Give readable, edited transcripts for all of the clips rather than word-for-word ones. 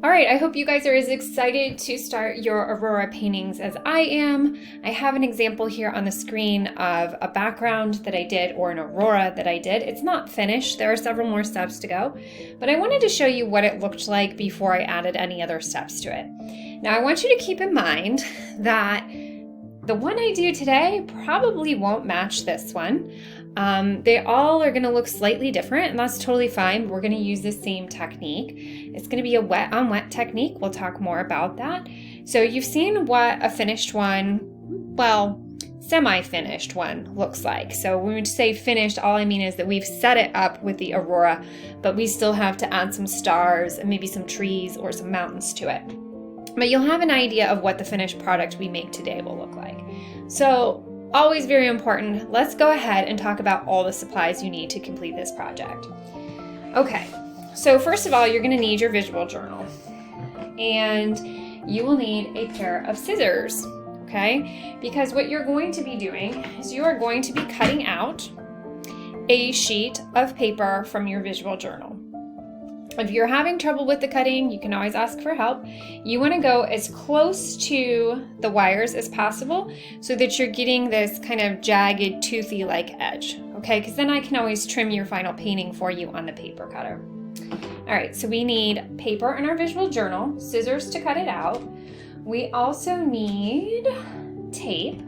All right, I hope you guys are as excited to start your Aurora paintings as I am. I have an example here on the screen of a background that I did or an Aurora that I did. It's not finished, there are several more steps to go, but I wanted to show you what it looked like before I added any other steps to it. Now I want you to keep in mind that the one I do today probably won't match this one. They all are gonna look slightly different, and that's totally fine. We're gonna use the same technique. It's gonna be a wet on wet technique. We'll talk more about that. So you've seen what a finished one, well, semi-finished one looks like. So when we say finished, all I mean is that we've set it up with the Aurora, but we still have to add some stars and maybe some trees or some mountains to it. But you'll have an idea of what the finished product we make today will look like. So always very important, let's go ahead and talk about all the supplies you need to complete this project. Okay, so first of all, you're gonna need your visual journal. And you will need a pair of scissors, okay? Because what you're going to be doing is you are going to be cutting out a sheet of paper from your visual journal. If you're having trouble with the cutting, you can always ask for help. You want to go as close to the wires as possible so that you're getting this kind of jagged, toothy-like edge, okay? Because then I can always trim your final painting for you on the paper cutter. All right, so we need paper in our visual journal, scissors to cut it out. We also need tape,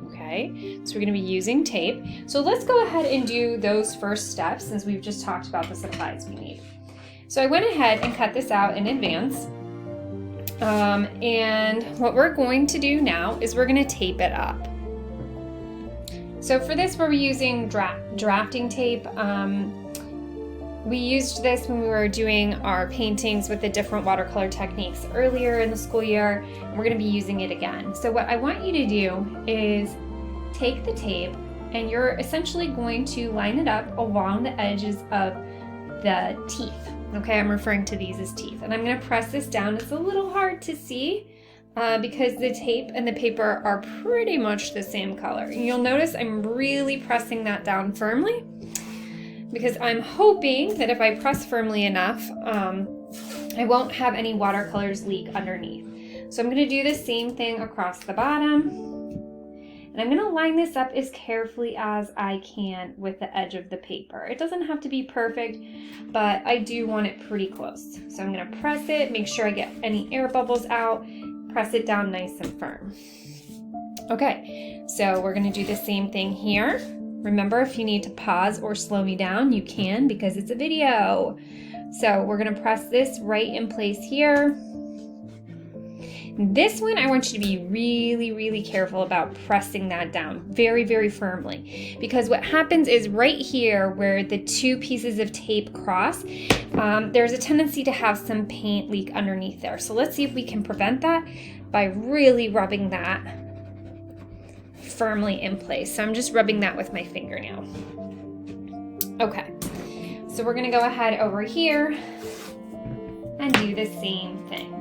okay? So we're gonna be using tape. So let's go ahead and do those first steps since we've just talked about the supplies we need. So I went ahead and cut this out in advance. And what we're going to do now is we're gonna tape it up. So for this, we're using drafting tape. We used this when we were doing our paintings with the different watercolor techniques earlier in the school year, and we're gonna be using it again. So what I want you to do is take the tape and you're essentially going to line it up along the edges of the teeth. Okay, I'm referring to these as teeth. And I'm gonna press this down. It's a little hard to see because the tape and the paper are pretty much the same color. And you'll notice I'm really pressing that down firmly because I'm hoping that if I press firmly enough, I won't have any watercolors leak underneath. So I'm gonna do the same thing across the bottom. And I'm gonna line this up as carefully as I can with the edge of the paper. It doesn't have to be perfect, but I do want it pretty close. So I'm gonna press it, make sure I get any air bubbles out, press it down nice and firm. Okay, so we're gonna do the same thing here. Remember, if you need to pause or slow me down, you can because it's a video. So we're gonna press this right in place here. This one, I want you to be really, really careful about pressing that down very, very firmly, because what happens is right here where the two pieces of tape cross, there's a tendency to have some paint leak underneath there. So let's see if we can prevent that by really rubbing that firmly in place. So I'm just rubbing that with my fingernail. Okay, so we're gonna go ahead over here and do the same thing.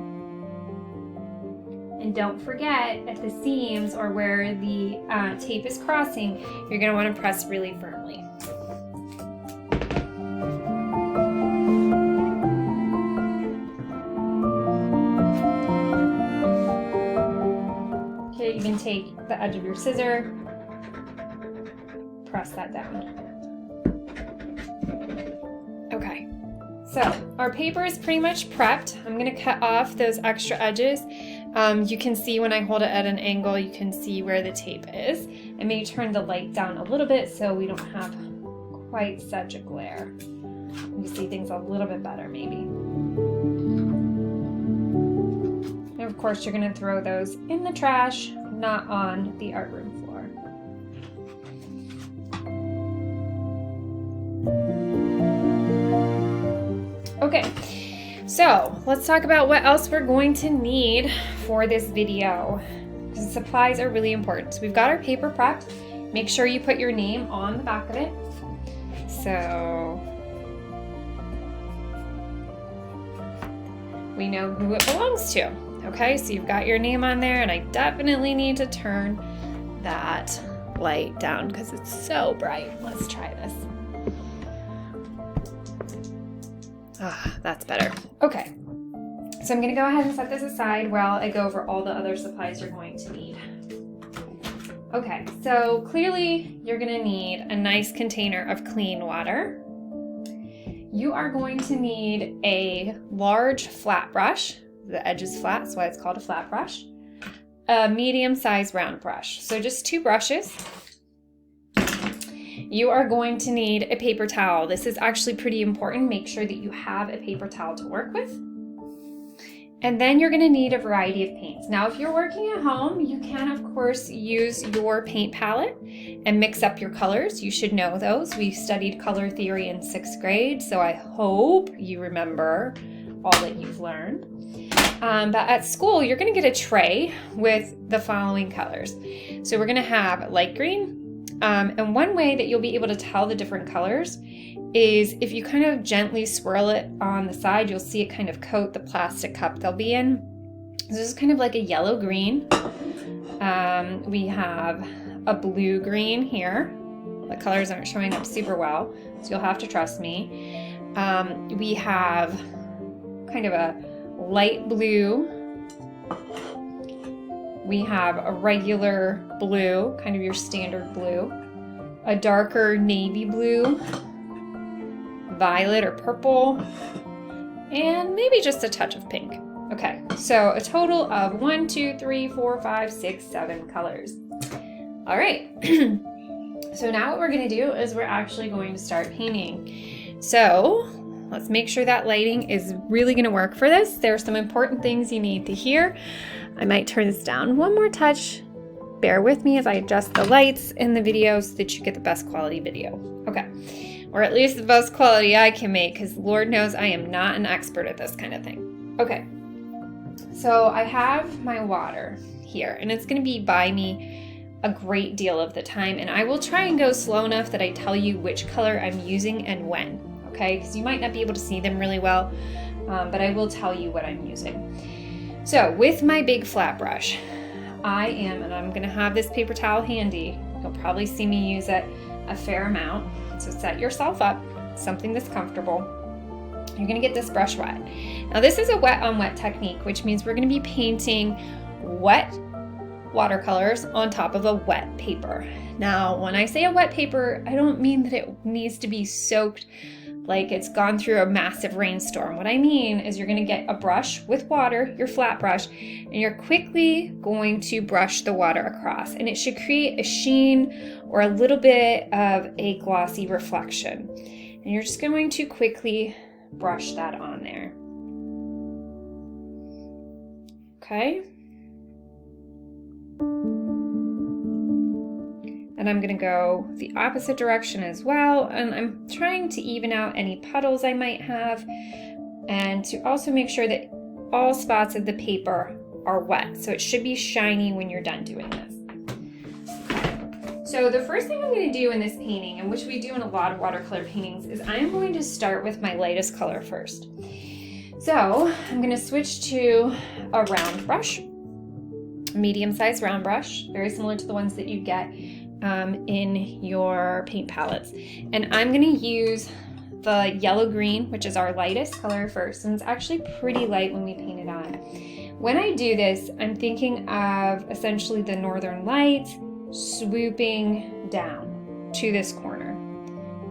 And don't forget, at the seams or where the tape is crossing, you're gonna wanna press really firmly. Okay, you can take the edge of your scissor, press that down. Okay, so our paper is pretty much prepped. I'm gonna cut off those extra edges. You can see when I hold it at an angle, you can see where the tape is. I may turn the light down a little bit so we don't have quite such a glare. You can see things a little bit better maybe. And of course you're gonna throw those in the trash, not on the art room floor. Okay. So let's talk about what else we're going to need for this video, because supplies are really important. So we've got our paper prepped. Make sure you put your name on the back of it. So we know who it belongs to. Okay, so you've got your name on there, and I definitely need to turn that light down because it's so bright. Let's try this. That's better. Okay, So I'm gonna go ahead and set this aside while I go over all the other supplies you're going to need. Okay, so clearly you're gonna need a nice container of clean water. You are going to need a large flat brush. The edge is flat, that's why it's called a flat brush. A medium-sized round brush. So just 2 brushes. You are going to need a paper towel. This is actually pretty important. Make sure that you have a paper towel to work with. And then you're gonna need a variety of paints. Now, if you're working at home, you can, of course, use your paint palette and mix up your colors. You should know those. We studied color theory in 6th grade, so I hope you remember all that you've learned. But at school, you're gonna get a tray with the following colors. So we're gonna have light green, and one way that you'll be able to tell the different colors is if you kind of gently swirl it on the side, you'll see it kind of coat the plastic cup they'll be in. This is kind of like a yellow-green. We have a blue-green here. The colors aren't showing up super well, so you'll have to trust me. We have kind of a light blue. We have a regular blue, kind of your standard blue. A darker navy blue, violet or purple, and maybe just a touch of pink. Okay, so a total of 1, 2, 3, 4, 5, 6, 7 colors. All right, so now what we're gonna do is we're actually going to start painting. So let's make sure that lighting is really gonna work for this. There are some important things you need to hear. I might turn this down one more touch. Bear with me as I adjust the lights in the video so that you get the best quality video. Okay. Or at least the best quality I can make, because Lord knows I am not an expert at this kind of thing. Okay, so I have my water here, and it's gonna be by me a great deal of the time, and I will try and go slow enough that I tell you which color I'm using and when, okay? Because you might not be able to see them really well, but I will tell you what I'm using. So with my big flat brush, and I'm gonna have this paper towel handy. You'll probably see me use it a fair amount. So set yourself up, something that's comfortable. You're gonna get this brush wet. Now this is a wet on wet technique, which means we're gonna be painting wet watercolors on top of a wet paper. Now, when I say a wet paper, I don't mean that it needs to be soaked like it's gone through a massive rainstorm. What I mean is you're gonna get a brush with water, your flat brush, and you're quickly going to brush the water across. And it should create a sheen or a little bit of a glossy reflection. And you're just going to quickly brush that on there. Okay. And I'm gonna go the opposite direction as well. And I'm trying to even out any puddles I might have, and to also make sure that all spots of the paper are wet. So it should be shiny when you're done doing this. So the first thing I'm gonna do in this painting, and which we do in a lot of watercolor paintings, is I'm going to start with my lightest color first. So I'm gonna switch to a round brush, a medium-sized round brush, very similar to the ones that you get in your paint palettes. And I'm gonna use the yellow-green, which is our lightest color first, and it's actually pretty light when we paint it on. When I do this, I'm thinking of essentially the northern lights swooping down to this corner.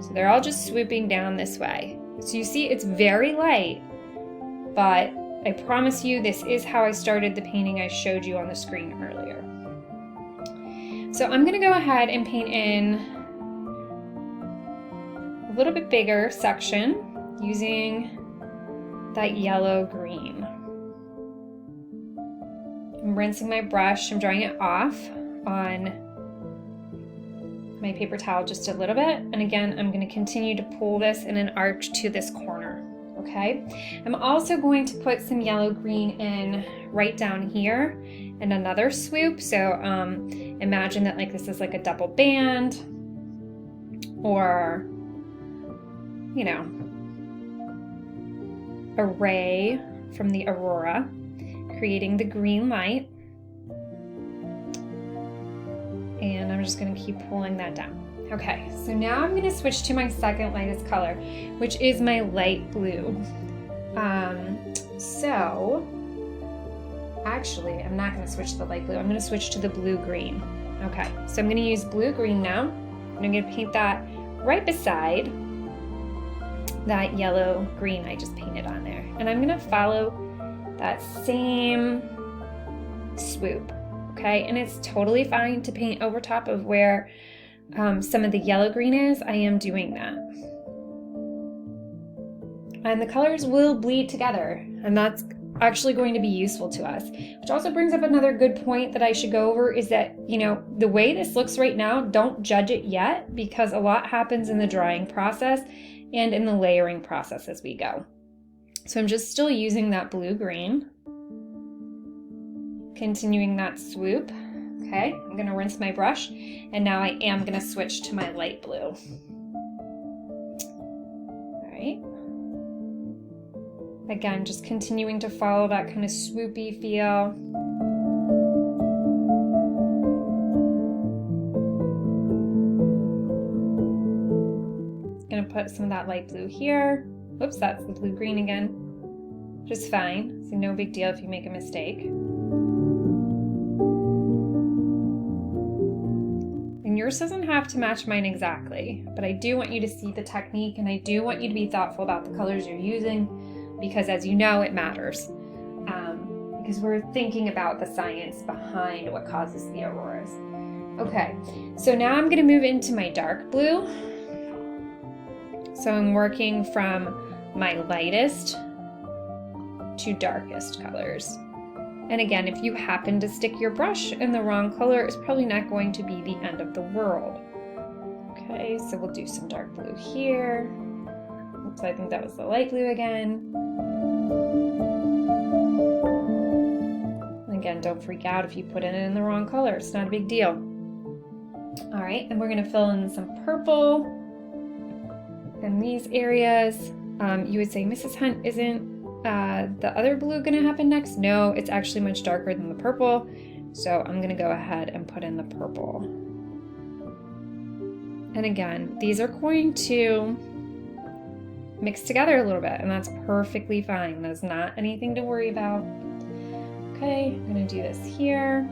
So they're all just swooping down this way. So you see it's very light, but I promise you this is how I started the painting I showed you on the screen earlier. So I'm gonna go ahead and paint in a little bit bigger section using that yellow-green. I'm rinsing my brush, I'm drying it off on my paper towel just a little bit. And again, I'm gonna continue to pull this in an arch to this corner, okay? I'm also going to put some yellow-green in right down here and another swoop. So imagine that like this is like a double band, or, you know, a ray from the Aurora, creating the green light. And I'm just gonna keep pulling that down. Okay, so now I'm gonna switch to my second lightest color, which is my light blue. So actually, I'm not going to switch to the light blue. I'm going to switch to the blue-green. Okay, so I'm going to use blue-green now. And I'm going to paint that right beside that yellow-green I just painted on there. And I'm going to follow that same swoop, okay? And it's totally fine to paint over top of where some of the yellow-green is. I am doing that. And the colors will bleed together, and that's actually going to be useful to us. Which also brings up another good point that I should go over is that, you know, the way this looks right now, don't judge it yet, because a lot happens in the drying process and in the layering process as we go. So I'm just still using that blue-green, continuing that swoop. Okay, I'm gonna rinse my brush, and now I am gonna switch to my light blue. All right. Again, just continuing to follow that kind of swoopy feel. Gonna put some of that light blue here. Whoops, that's the blue-green again. Just fine, so no big deal if you make a mistake. And yours doesn't have to match mine exactly, but I do want you to see the technique, and I do want you to be thoughtful about the colors you're using, because as you know, it matters. Because we're thinking about the science behind what causes the auroras. Okay, so now I'm gonna move into my dark blue. So I'm working from my lightest to darkest colors. And again, if you happen to stick your brush in the wrong color, it's probably not going to be the end of the world. Okay, so we'll do some dark blue here. Oops, I think that was the light blue again. Again, don't freak out if you put it in the wrong color. It's not a big deal. All right, and we're gonna fill in some purple in these areas. You would say, Mrs. Hunt, isn't the other blue gonna happen next? No, it's actually much darker than the purple. So I'm gonna go ahead and put in the purple. And again, these are going to mix together a little bit, and that's perfectly fine. There's not anything to worry about. Okay, I'm gonna do this here.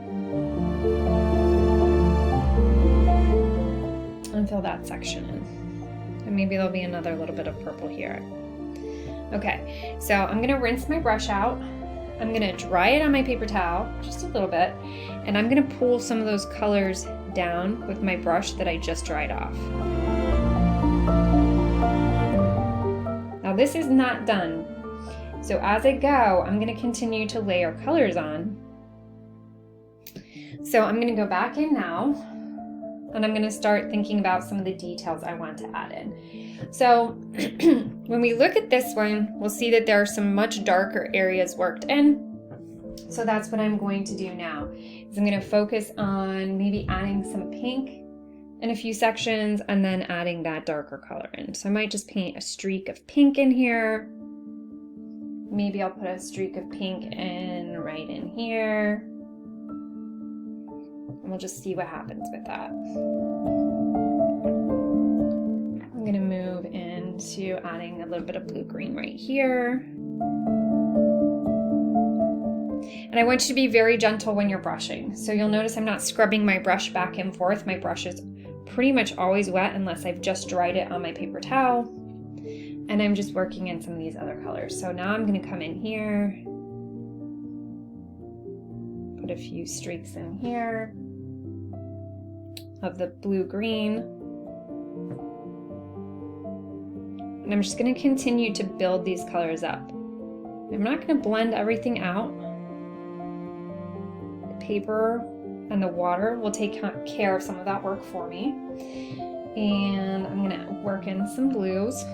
And fill that section in. And maybe there'll be another little bit of purple here. Okay, so I'm gonna rinse my brush out. I'm gonna dry it on my paper towel, just a little bit, and I'm gonna pull some of those colors down with my brush that I just dried off. Now this is not done. So as I go, I'm gonna continue to layer colors on. So I'm gonna go back in now, and I'm gonna start thinking about some of the details I want to add in. So when we look at this one, we'll see that there are some much darker areas worked in. So that's what I'm going to do now, is I'm gonna focus on maybe adding some pink in a few sections and then adding that darker color in. So I might just paint a streak of pink in here. Maybe I'll put a streak of pink in right in here. And we'll just see what happens with that. I'm gonna move into adding a little bit of blue-green right here. And I want you to be very gentle when you're brushing. So you'll notice I'm not scrubbing my brush back and forth. My brush is pretty much always wet unless I've just dried it on my paper towel. And I'm just working in some of these other colors. So now I'm gonna come in here, put a few streaks in here of the blue-green. And I'm just gonna continue to build these colors up. I'm not gonna blend everything out. The paper and the water will take care of some of that work for me. And I'm gonna work in some blues.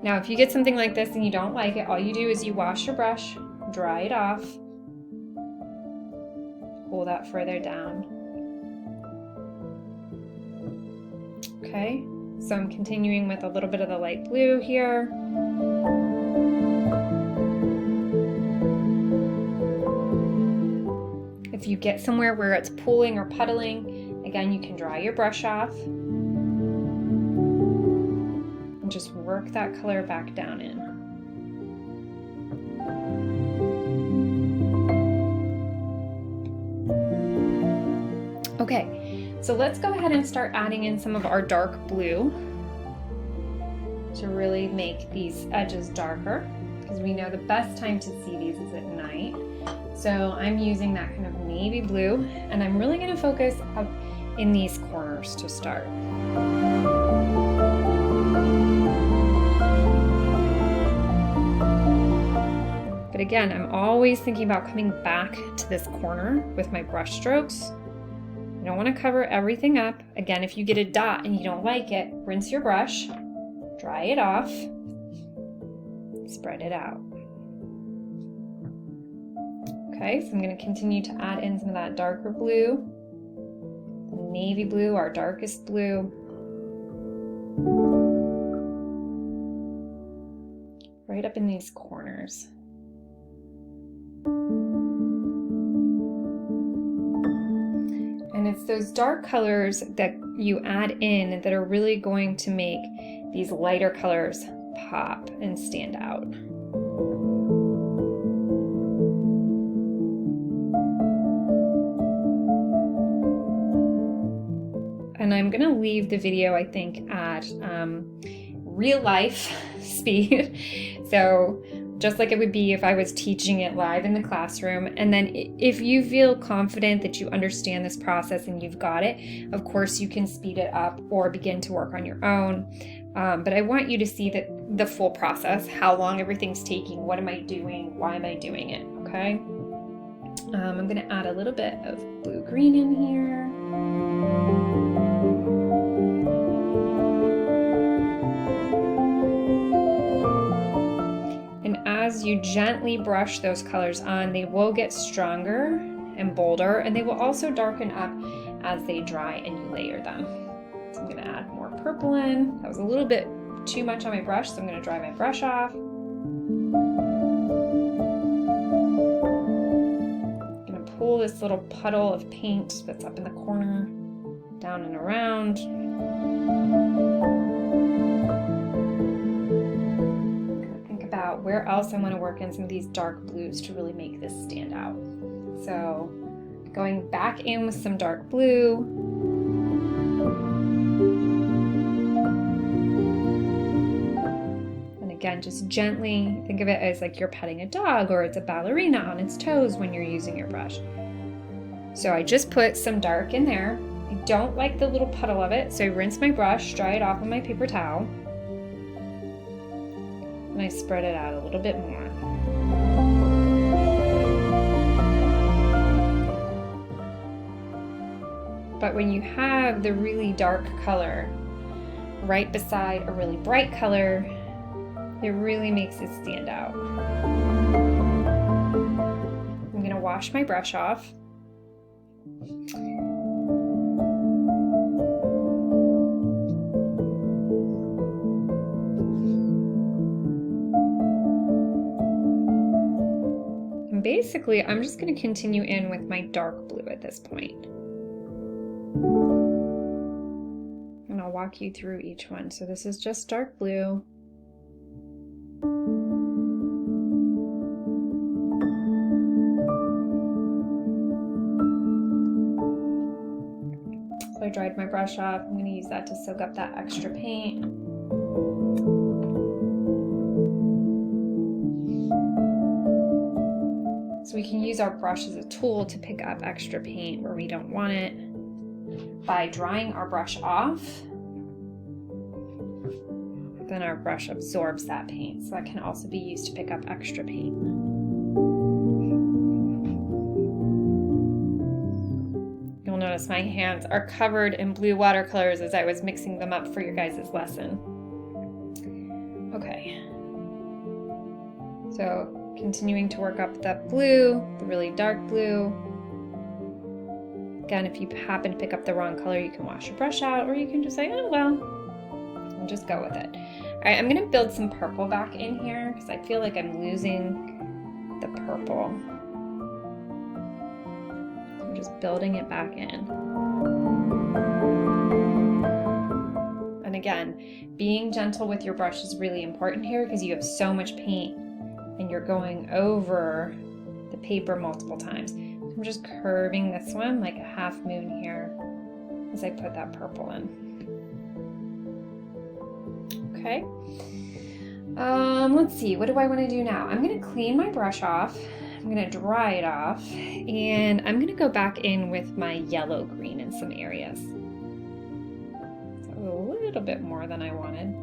Now, if you get something like this and you don't like it, all you do is you wash your brush, dry it off, pull that further down. Okay, so I'm continuing with a little bit of the light blue here. If you get somewhere where it's pooling or puddling, Again, you can dry your brush off and just work that color back down in. Okay, so let's go ahead and start adding in some of our dark blue to really make these edges darker, because we know the best time to see these is at night. So I'm using that kind of navy blue, and I'm really going to focus up in these corners to start. But again, I'm always thinking about coming back to this corner with my brush strokes. You don't want to cover everything up. Again, if you get a dot and you don't like it, rinse your brush, dry it off, spread it out. Okay, so I'm going to continue to add in some of that darker blue, the navy blue, our darkest blue. Right up in these corners. And it's those dark colors that you add in that are really going to make these lighter colors pop and stand out. And I'm gonna leave the video, I think, at real life speed. So just like it would be if I was teaching it live in the classroom. And then if you feel confident that you understand this process and you've got it, of course you can speed it up or begin to work on your own. But I want you to see the full process, how long everything's taking, what am I doing, why am I doing it, okay? I'm gonna add a little bit of blue-green in here. And as you gently brush those colors on, they will get stronger and bolder, and they will also darken up as they dry and you layer them. So I'm gonna add more purple in. That was a little bit too much on my brush, so I'm gonna dry my brush off. I'm gonna pull this little puddle of paint that's up in the corner down and around. Where else I want to work in some of these dark blues to really make this stand out. So going back in with some dark blue. And again, just gently think of it as like you're petting a dog or it's a ballerina on its toes when you're using your brush. So I just put some dark in there. I don't like the little puddle of it, so I rinse my brush, dry it off on my paper towel. And I spread it out a little bit more. But when you have the really dark color right beside a really bright color, it really makes it stand out. I'm going to wash my brush off. Basically, I'm just going to continue in with my dark blue at this point. And I'll walk you through each one. So this is just dark blue. So I dried my brush off. I'm going to use that to soak up that extra paint. So we can use our brush as a tool to pick up extra paint where we don't want it by drying our brush off. Then our brush absorbs that paint, so that can also be used to pick up extra paint. You'll notice my hands are covered in blue watercolors as I was mixing them up for your guys' lesson. Okay. So continuing to work up that blue, the really dark blue. Again, if you happen to pick up the wrong color, you can wash your brush out, or you can just say, oh well, and just go with it. All right, I'm gonna build some purple back in here because I feel like I'm losing the purple. I'm just building it back in. again, being gentle with your brush is really important here because you have so much paint and you're going over the paper multiple times. I'm just curving this one like a half moon here as I put that purple in. Okay. Let's see, what do I want to do now? I'm going to clean my brush off. I'm going to dry it off, and I'm going to go back in with my yellow green in some areas. So a little bit more than I wanted.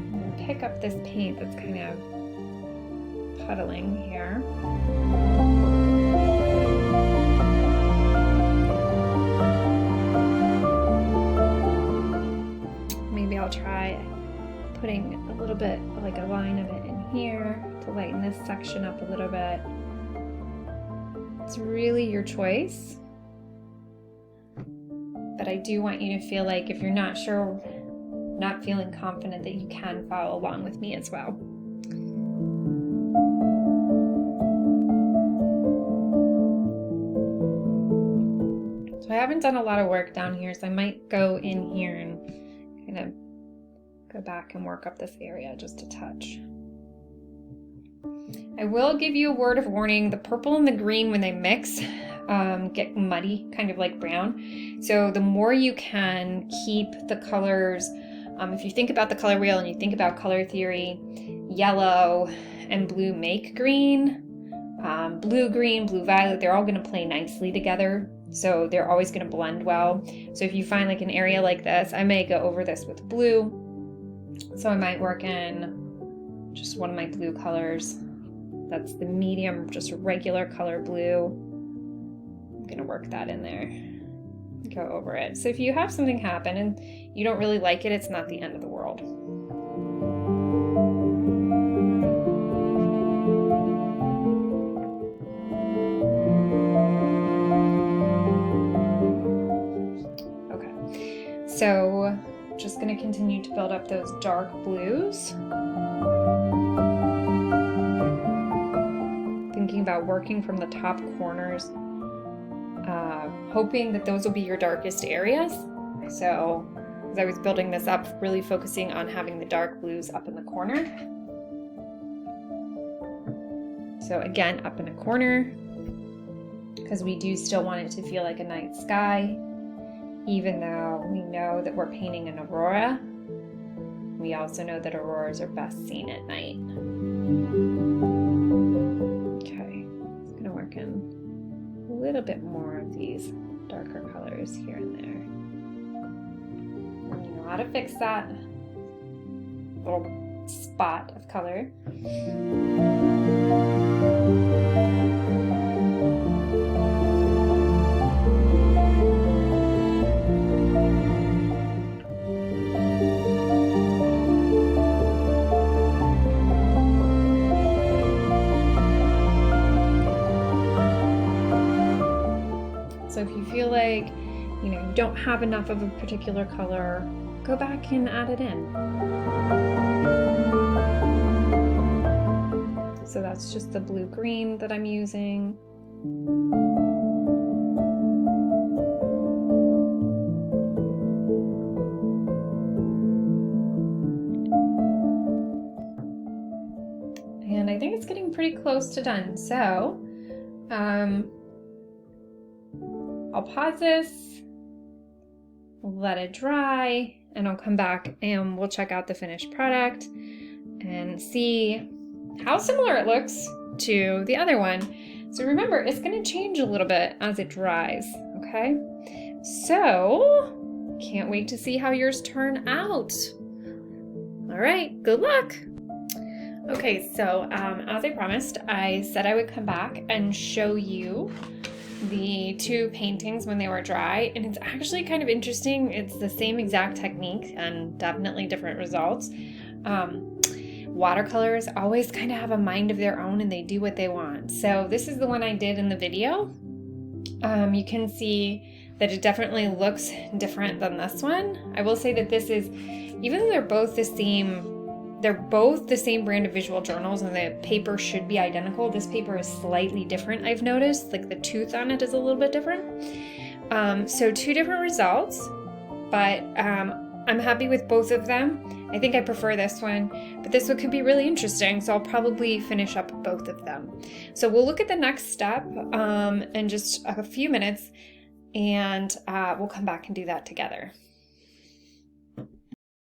I'm going to pick up this paint that's kind of puddling here. I'll try putting a little bit, like a line of it in here to lighten this section up a little bit. It's really your choice, but I do want you to feel like if you're not sure, not feeling confident, that you can follow along with me as well. So I haven't done a lot of work down here, so I might go in here and kind of go back and work up this area just a touch. I will give you a word of warning. The purple and the green, when they mix, get muddy, kind of like brown. So the more you can keep the colors, if you think about the color wheel and you think about color theory, yellow and blue make green, blue, green, blue, violet, they're all going to play nicely together. So they're always going to blend well. So if you find like an area like this, I may go over this with blue. So I might work in just one of my blue colors. That's the medium, just regular color blue. I'm going to work that in there. Go over it. So if you have something happen and you don't really like it, it's not the end of the world. Okay, so just going to continue to build up those dark blues. Thinking about working from the top corners, hoping that those will be your darkest areas. So as I was building this up, really focusing on having the dark blues up in the corner. So again, up in a corner, because we do still want it to feel like a night sky. Even though we know that we're painting an aurora, we also know that auroras are best seen at night. Okay, I'm going to work in a little bit more of these darker colors here and there. And you know how to fix that little spot of color. So if you feel like, you don't have enough of a particular color, go back and add it in. So that's just the blue-green that I'm using. And I think it's getting pretty close to done. So, I'll pause this, let it dry, and I'll come back and we'll check out the finished product and see how similar it looks to the other one. So remember, it's going to change a little bit as it dries, okay? So, can't wait to see how yours turn out. All right, good luck. Okay, so as I promised, I said I would come back and show you the two paintings when they were dry, and it's actually kind of interesting. It's the same exact technique and definitely different results. Watercolors always kind of have a mind of their own and they do what they want. So this is the one I did in the video. You can see that it definitely looks different than this one. I will say that this is, even though they're both the same They're both the same brand of visual journals and the paper should be identical. This paper is slightly different, I've noticed, like the tooth on it is a little bit different. So 2 different results, but I'm happy with both of them. I think I prefer this one, but this one could be really interesting, so I'll probably finish up both of them. So we'll look at the next step in just a few minutes, and we'll come back and do that together.